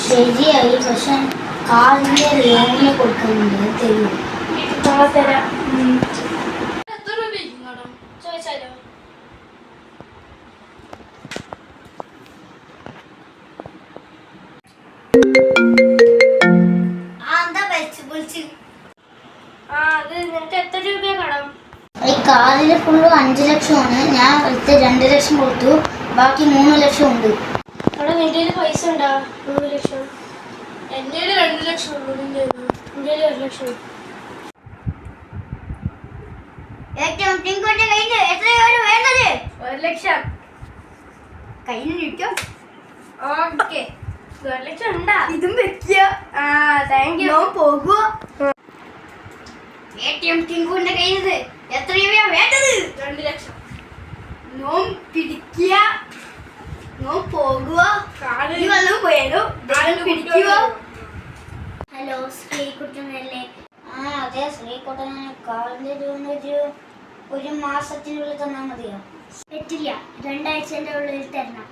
ശരിയായി, പക്ഷെ കാറിന്റെ ലോണിന് കൊടുക്കുന്നുണ്ട്. തരൂ. തരാം. എത്ര രൂപ ചോദിച്ചാലോ? അത് നിനക്ക് എത്ര രൂപ കടം? ഈ കാറിന് ഫുള്ള് 5 ലക്ഷമാണ്. ഞാൻ 2 ലക്ഷം കൊടുത്തു, ബാക്കി 3 ലക്ഷം ഉണ്ട്. അവിടെ നിന്റെ പൈസ ഉണ്ടോ? 3 ലക്ഷം. എൻ്റെ 2 ലക്ഷം ഉള്ളൂ. എൻ്റെ 1 ലക്ഷം. ഒരു ലക്ഷം കയ്യിൽ. ഓക്കെ, 1 ലക്ഷം ഉണ്ടാ? ഇതും വെക്കുക. Thank you. പോകുക. ടിങ്കുവിന്റെ കയ്യിൽ എത്ര രൂപയാ വേണ്ടത്? 2 ലക്ഷം. നോം പിടിക്കുക, നോം പോകുക. പിടിക്കുക. ഹലോ, ശ്രീകുട്ടനല്ലേ? അതെ, ശ്രീകുട്ടൻ. കാറിന്റെ ലോൺ ഒരു മാസത്തിനുള്ളിൽ തന്നാൽ മതിയോ? പറ്റില്ല, 2 ആഴ്ചന്റെ ഉള്ളിൽ തരണം.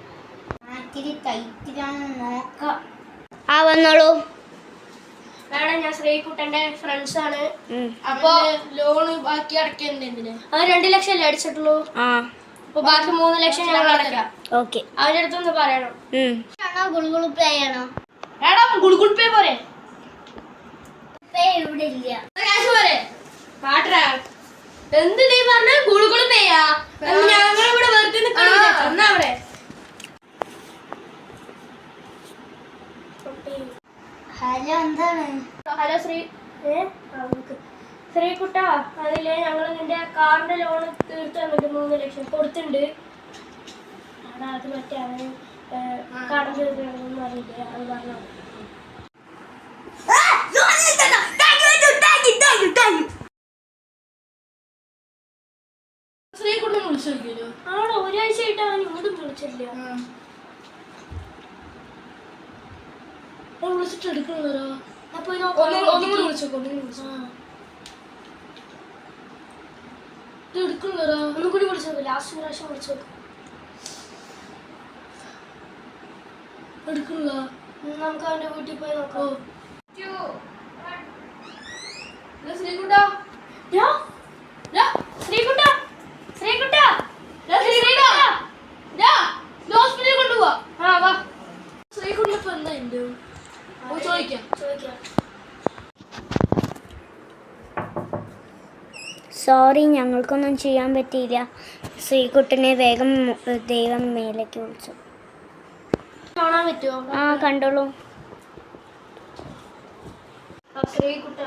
ഇത്തിരി ടൈറ്റിലാണ്, നോക്കാം. വന്നോളൂ. മാഡം, ഞാൻ ശ്രീകുട്ടന്റെ ഫ്രണ്ട്സ് ആണ്. അപ്പൊ ലോണ് ബാക്കി അടയ്ക്കുന്നുണ്ട്. എന്തിന്? അത് 2 ലക്ഷം അല്ലേ അടിച്ചിട്ടുള്ളൂ? അപ്പൊ ബാക്കി 3 ലക്ഷം ഞങ്ങൾ അടയ്ക്കാം. ഓക്കെ. അവരുടെ അടുത്തൊന്ന് പറയണം. ഗുൾഗുൾ പേ ആണോ? മാഡം, ഗുൾഗുൾ പേ പോരെ? പേ ഇവിടെ ഇല്ല. ക്യാഷ് പോരെ? പാട്ടറാ എന്തിനീ പറഞ്ഞ? ഗുൾഗുൾ പേയാ? ഞങ്ങളിവിടെ വെറുതെ നിൽക്കണം. അവിടെ ഹലോ, എന്താണ്? ഹലോ ശ്രീകുട്ട, അതിലെ ഞങ്ങൾ നിന്റെ കാറിന്റെ ലോൺ തീർത്ത് തന്നിട്ട് 3 ലക്ഷം കൊടുത്തിട്ടുണ്ട്. അത് മറ്റേ അവന് കടം തീർക്കണമെന്ന് പറഞ്ഞിട്ട് അത് പറഞ്ഞു. ശ്രീകുട്ടൻ വിളിച്ചിരിക്കല്ലോ. ആണോ? ഒരാഴ്ചയായിട്ട് അവൻ ഇങ്ങോട്ടും വിളിച്ചിട്ടില്ല. വിളിച്ചിട്ട് എടുക്കണല്ലോ. അപ്പൊ ഒന്നുകൂടി വിളിച്ചോളൂ. എടുക്കണല്ലോ. ഒന്നും കൂടി വിളിച്ചോളൂ. ലാസ്റ്റ് പ്രാവശ്യം വിളിച്ചോളൂ. എടുക്കണല്ലോ. നമുക്ക് അവന്റെ വീട്ടിൽ പോയി നോക്കാം. ശ്രീകുട്ട, ശ്രീകുട്ട, ശ്രീകുട്ട, ഹോസ്പിറ്റലിൽ കൊണ്ടുപോവാ. വാ. ശ്രീകുട്ടൻ ഇപ്പൊ എന്താ? ചോദിക്കാം. സോറി, ഞങ്ങൾക്കൊന്നും ചെയ്യാൻ പറ്റിയില്ല. ശ്രീകുട്ടനെ വേഗം ദൈവം മേലേക്ക് വിളിച്ചു. കാണാൻ പറ്റുമോ? കണ്ടോളൂ. ശ്രീകുട്ട